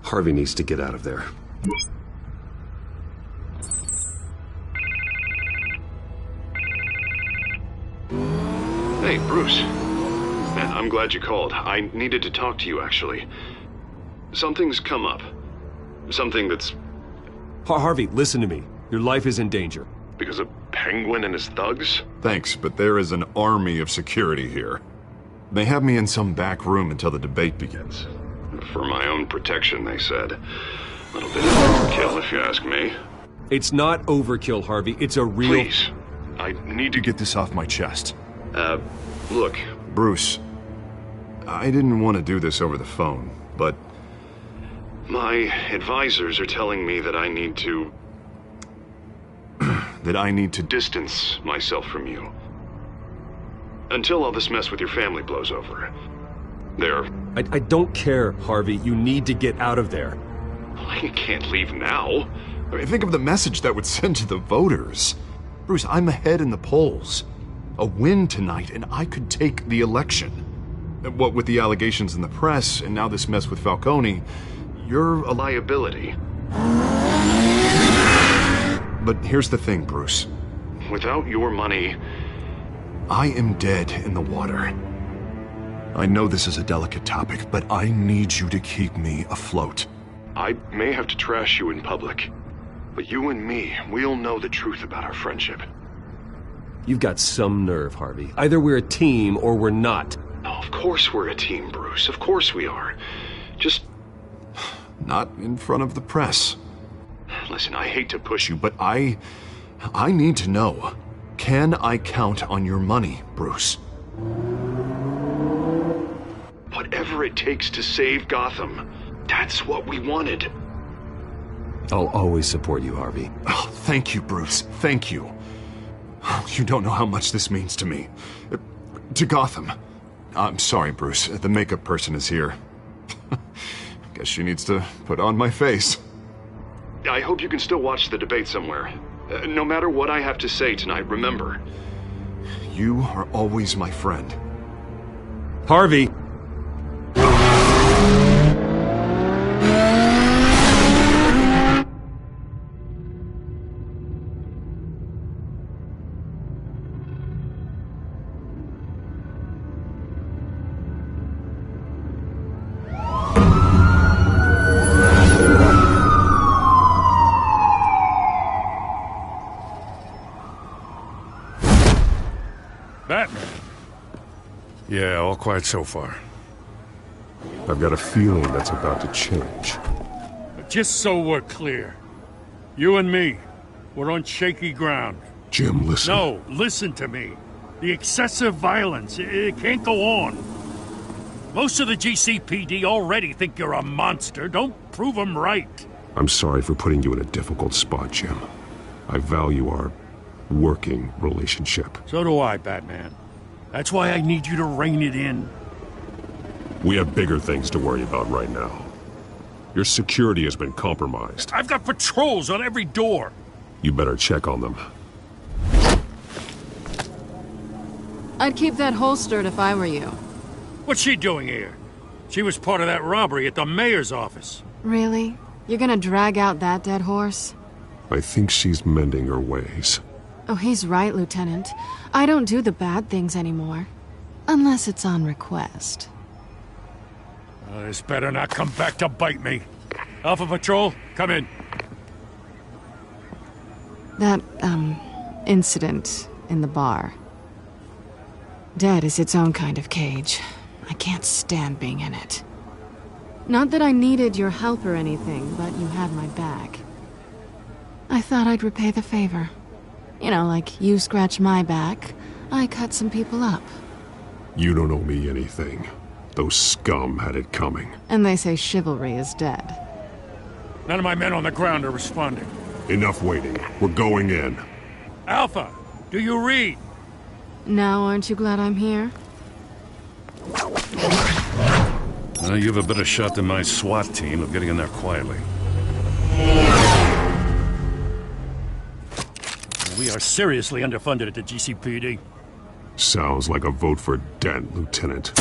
Harvey needs to get out of there. Hey, Bruce. Man, I'm glad you called. I needed to talk to you, actually. Something's come up. Something that's... Harvey, listen to me. Your life is in danger. Because of Penguin and his thugs? Thanks, but there is an army of security here. They have me in some back room until the debate begins. For my own protection, they said. A little bit of overkill, if you ask me. It's not overkill, Harvey. It's a real... Please. I need to get this off my chest. Look. Bruce, I didn't want to do this over the phone, but... my advisors are telling me that I need to... that I need to distance myself from you. Until all this mess with your family blows over. I don't care, Harvey. You need to get out of there. I can't leave now. I mean, think of the message that would send to the voters. Bruce, I'm ahead in the polls. A win tonight, and I could take the election. What with the allegations in the press, and now this mess with Falcone, you're a liability. But here's the thing, Bruce. Without your money, I am dead in the water. I know this is a delicate topic, but I need you to keep me afloat. I may have to trash you in public, but you and me, we'll know the truth about our friendship. You've got some nerve, Harvey. Either we're a team or we're not. No, of course we're a team, Bruce. Of course we are. Just... not in front of the press. Listen, I hate to push you, but I need to know. Can I count on your money, Bruce? Whatever it takes to save Gotham. That's what we wanted. I'll always support you, Harvey. Oh, thank you, Bruce. Thank you. You don't know how much this means to me. To Gotham. I'm sorry, Bruce. The makeup person is here. Guess she needs to put on my face. I hope you can still watch the debate somewhere. No matter what I have to say tonight, remember. You are always my friend. Harvey! Batman. Yeah, all quiet so far. I've got a feeling that's about to change. Just so we're clear, you and me, we're on shaky ground. Jim, listen. No, listen to me. The excessive violence, it can't go on. Most of the GCPD already think you're a monster. Don't prove them right. I'm sorry for putting you in a difficult spot, Jim. I value our working relationship. So do I, Batman. That's why I need you to rein it in. We have bigger things to worry about right now. Your security has been compromised. I've got patrols on every door. You better check on them. I'd keep that holstered if I were you. What's she doing here? She was part of that robbery at the mayor's office. Really? You're gonna drag out that dead horse? I think she's mending her ways. Oh, he's right, Lieutenant. I don't do the bad things anymore. Unless it's on request. This better not come back to bite me. Alpha Patrol, come in. That, incident in the bar. Dead is its own kind of cage. I can't stand being in it. Not that I needed your help or anything, but you had my back. I thought I'd repay the favor. You know, like you scratch my back, I cut some people up. You don't owe me anything. Those scum had it coming. And they say chivalry is dead. None of my men on the ground are responding. Enough waiting. We're going in. Alpha, do you read? Now aren't you glad I'm here? You have a better shot than my SWAT team of getting in there quietly. We are seriously underfunded at the GCPD. Sounds like a vote for Dent, Lieutenant.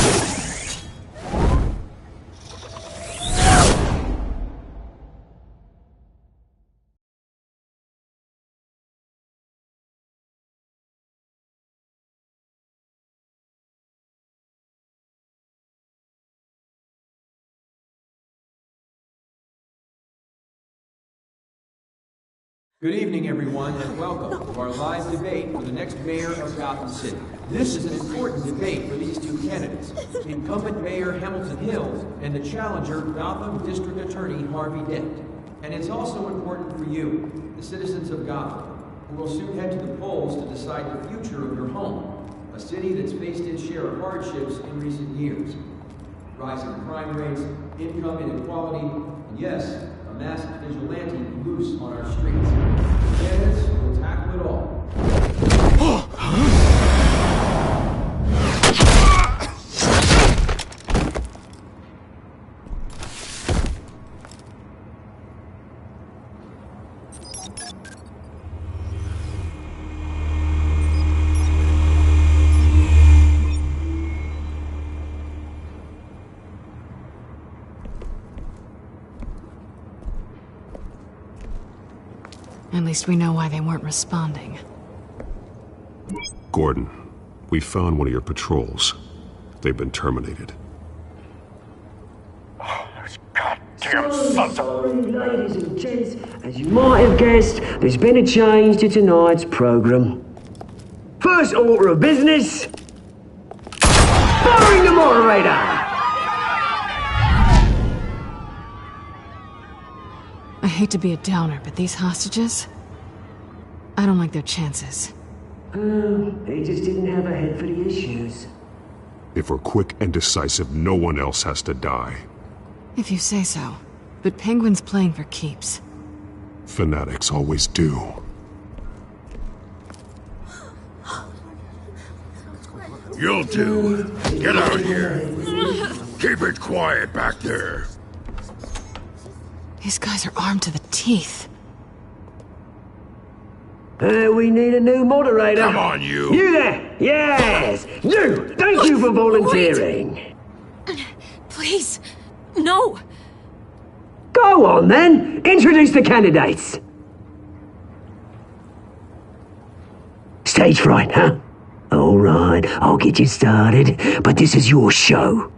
Good evening, everyone, and welcome to our live debate for the next mayor of Gotham City. This is an important debate for these two candidates, incumbent Mayor Hamilton Hill and the challenger, Gotham District Attorney Harvey Dent. And it's also important for you, the citizens of Gotham, who will soon head to the polls to decide the future of your home, a city that's faced its share of hardships in recent years. Rising crime rates, income inequality, and yes, a masked vigilante loose on our streets. Candidates will tackle it all. At least we know why they weren't responding. Gordon, we found one of your patrols. They've been terminated. Oh, those goddamn sons of... Ladies and gents, as you might have guessed, there's been a change to tonight's programme. First order of business... firing the moderator! I hate to be a downer, but these hostages... I don't like their chances. They just didn't have a head for the issues. If we're quick and decisive, no one else has to die. If you say so. But Penguin's playing for keeps. Fanatics always do. You'll do. Get out here. Keep it quiet back there. These guys are armed to the teeth. We need a new moderator. Come on, you. You there! Yes! You! Thank you for volunteering. Please, no! Go on, then. Introduce the candidates. Stage fright, huh? All right, I'll get you started, but this is your show.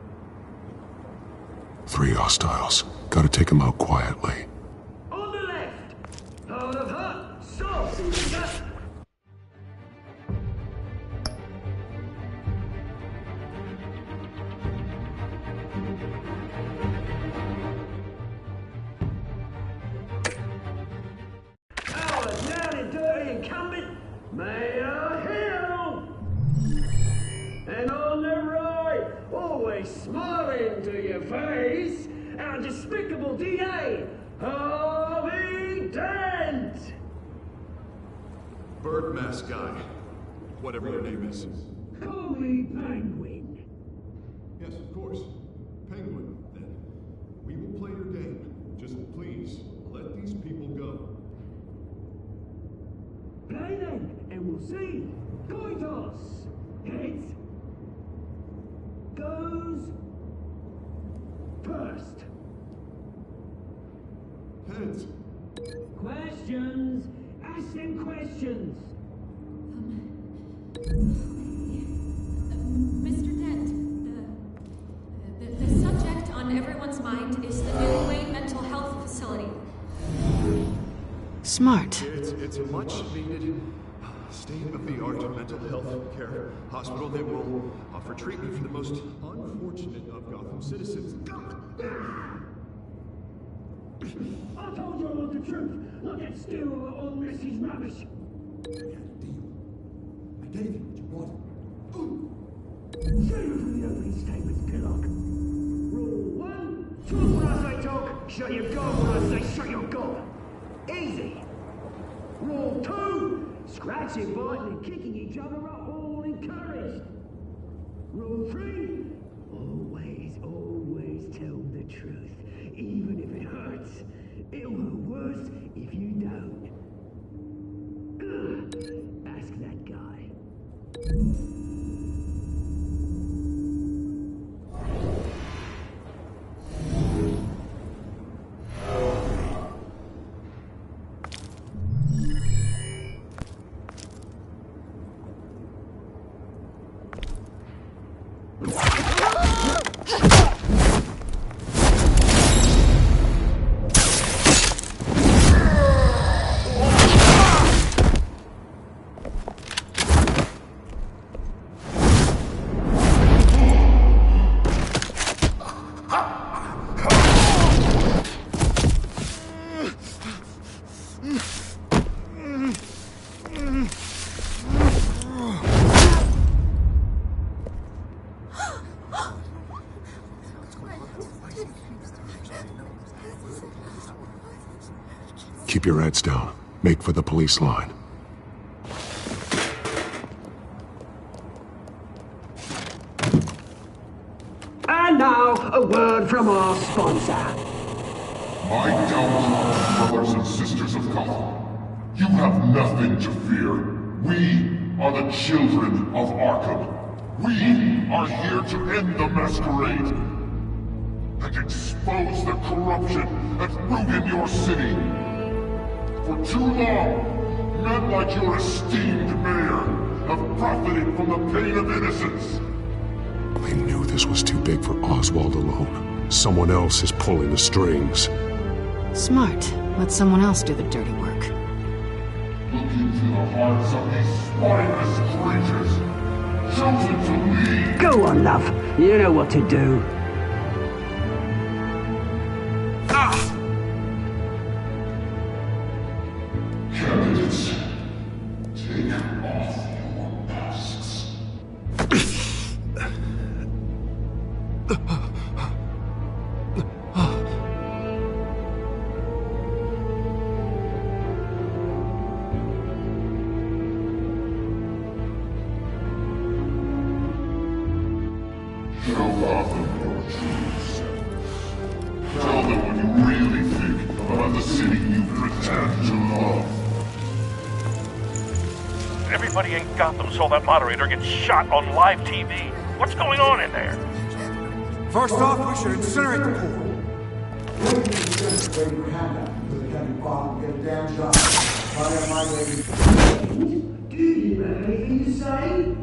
3 hostiles. Gotta take them out quietly. On the left, out of hot sauce in the gut. Our down and dirty incumbent, Mayor Hill. And on the right, always smiling to your face, our despicable DA, Harvey Dent! Bird mask guy. Whatever your name is. Call me Penguin. Yes, of course. Penguin, then. We will play your game. Just please, let these people go. Play then, and we'll see. Coin toss. Heads. Goes. First. Heads. Questions. Ask them questions. Mr. Dent, the subject on everyone's mind is the new Wayne mental health facility. Smart. It's a much-needed, state-of-the-art mental health care hospital that will offer treatment for the most unfortunate of Gotham citizens. I told you I want the truth. Not get still or miss his rubbish. I gave you what you wanted. Save it from the opening statements, Pillock. Rule 1, talk when I say talk, shut your gob when I say shut your gob. Easy. Rule 2, scratching, biting and kicking each other are all encouraged. Rule 3, always tell the truth, even if it hurts. It'll hurt worse if you don't. Ask that guy. Keep your heads down. Make for the police line. And now, a word from our sponsor. My downfall, brothers and sisters of Gotham. You have nothing to fear. We are the children of Arkham. We are here to end the masquerade and expose the corruption that's ruined your city. For too long, men like your esteemed mayor have profited from the pain of innocence. I knew this was too big for Oswald alone. Someone else is pulling the strings. Smart. Let someone else do the dirty work. Look into the hearts of these spineless creatures, chosen to lead. Go on, love. You know what to do. Candidates, take off your masks. Show Gotham your true self. Tell them what you really think about the city you pretend to love. Everybody in Gotham saw that moderator get shot on live TV. What's going on in there? First off, we should incinerate the pool. Do you have anything to say?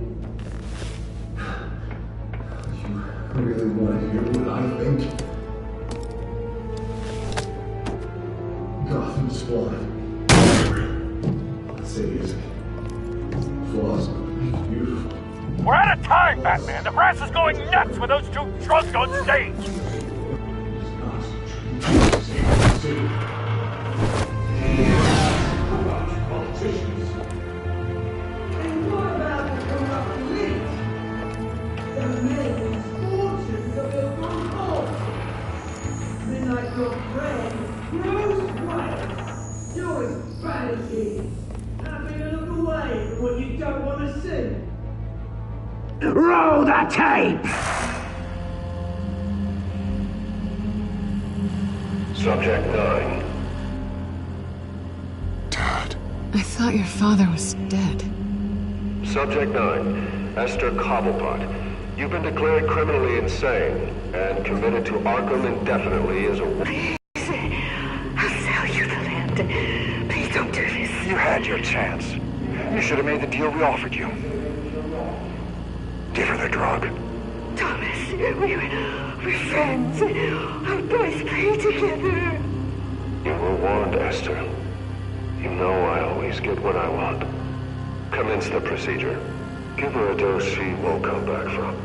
I really want to hear what I think. Gotham Squad. Say is flaws, beautiful. We're out of time, Batman. The brass is going nuts with those two drunks on stage. And what about the corrupt elite? They're making fortunes of their front halls. Midnight your friend, Bruce Wayne. You're as bad as he is. Having a look away from what you don't want to see. Roll the tape! Subject 9. I thought your father was dead. Subject 9, Esther Cobblepot. You've been declared criminally insane and committed to Arkham indefinitely as a... I'll sell you the land. Please don't do this. You had your chance. You should have made the deal we offered you. Give her the drug. Thomas, we're friends. Our boys play together. You were warned, Esther. You know I always get what I want. Commence the procedure. Give her a dose she won't come back from.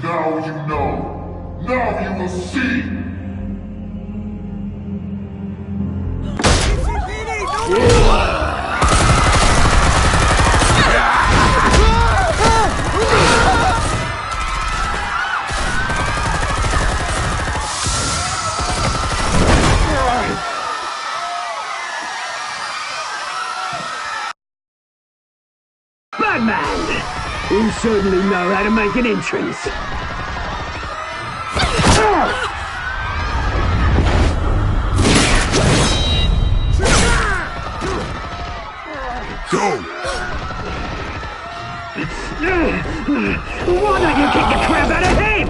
Now you know. Now you will see. Batman! You certainly know how to make an entrance. Go! Why don't you kick the crap out of him?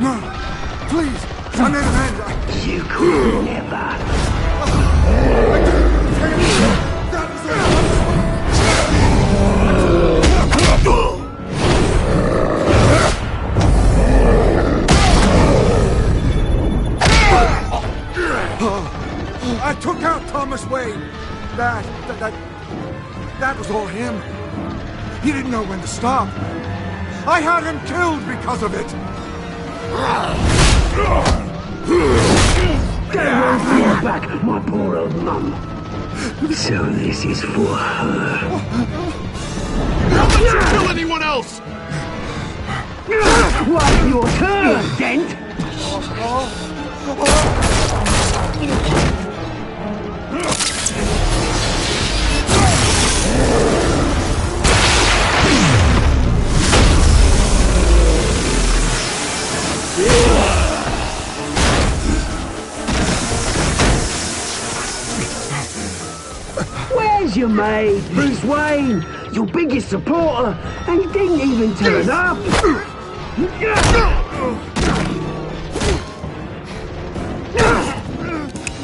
No, please, I'm in hand. You could never. I took out Thomas Wayne. That was all him. He didn't know when to stop. I had him killed because of it. Don't bring back my poor old mum. So this is for her. Don't let you kill anyone else! Well, your turn, Dent! Where's your mate, Bruce Wayne? Your biggest supporter, and he didn't even turn up.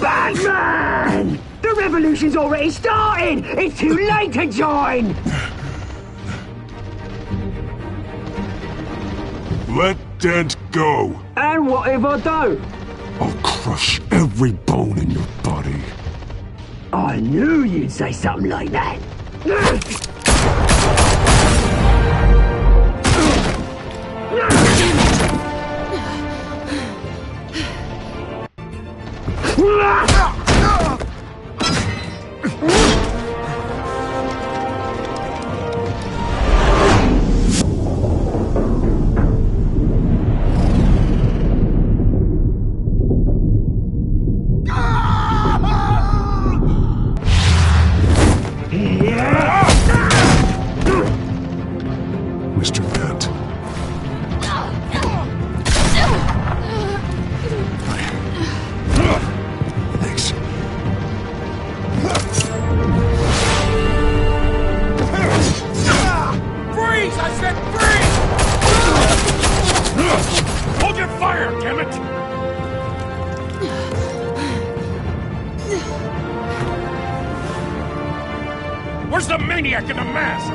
Batman! The revolution's already started! It's too late to join! Let Dent go. And what if I don't? I'll crush every bone in your body. I knew you'd say something like that. Mr. Dent. Thanks. Freeze! I said freeze! Hold your fire, damn it! Where's the maniac in the mask?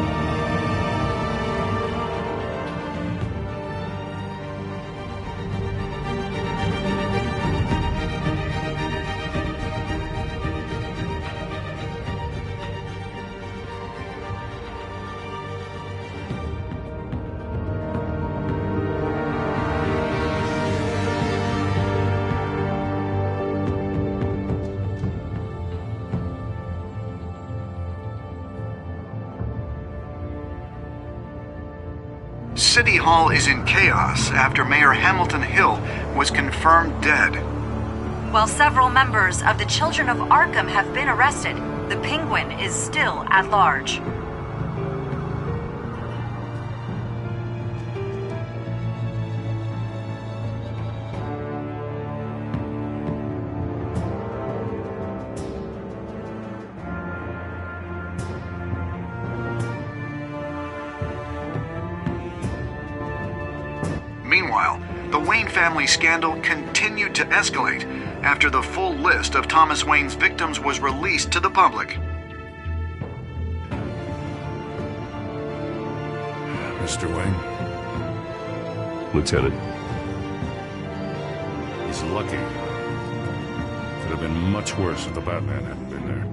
City Hall is in chaos after Mayor Hamilton Hill was confirmed dead. While several members of the Children of Arkham have been arrested, the Penguin is still at large. Meanwhile, the Wayne family scandal continued to escalate after the full list of Thomas Wayne's victims was released to the public. Mr. Wayne? Lieutenant. He's lucky. Could have been much worse if the Batman hadn't been there.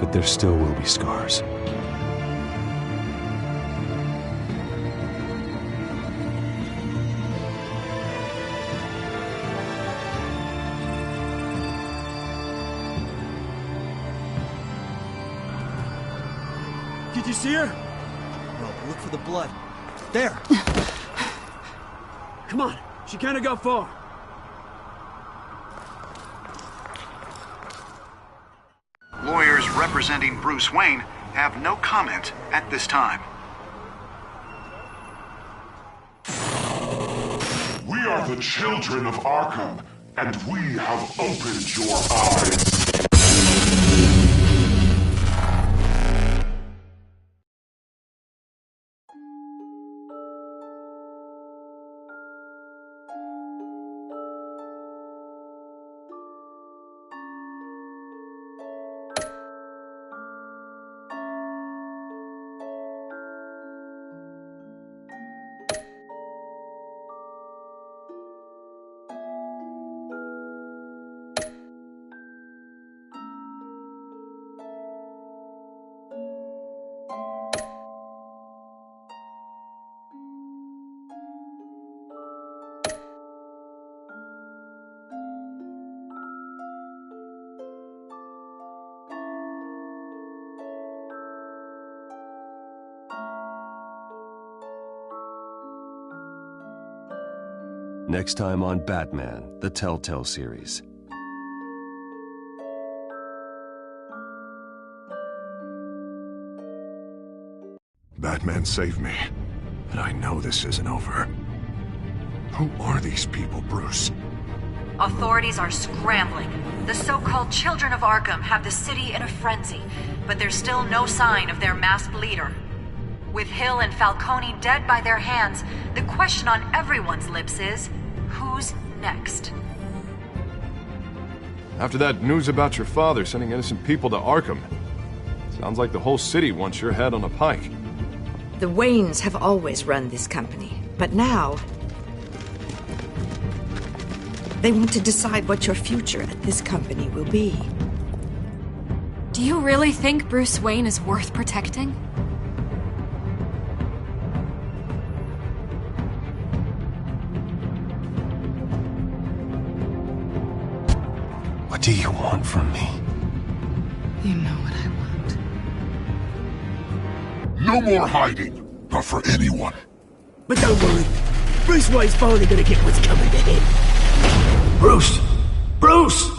But there still will be scars. Did you see her? No, look for the blood. There! Come on, she can't have got far. Lawyers representing Bruce Wayne have no comment at this time. We are the children of Arkham, and we have opened your eyes. Next time on Batman, the Telltale series. Batman saved me, but I know this isn't over. Who are these people, Bruce? Authorities are scrambling. The so-called Children of Arkham have the city in a frenzy, but there's still no sign of their masked leader. With Hill and Falcone dead by their hands, the question on everyone's lips is, who's next? After that news about your father sending innocent people to Arkham, sounds like the whole city wants your head on a pike. The Waynes have always run this company, but now they want to decide what your future at this company will be. Do you really think Bruce Wayne is worth protecting? What do you want from me? You know what I want. No more hiding, not for anyone. But don't worry, Bruce Wayne's finally gonna get what's coming to him. Bruce! Bruce!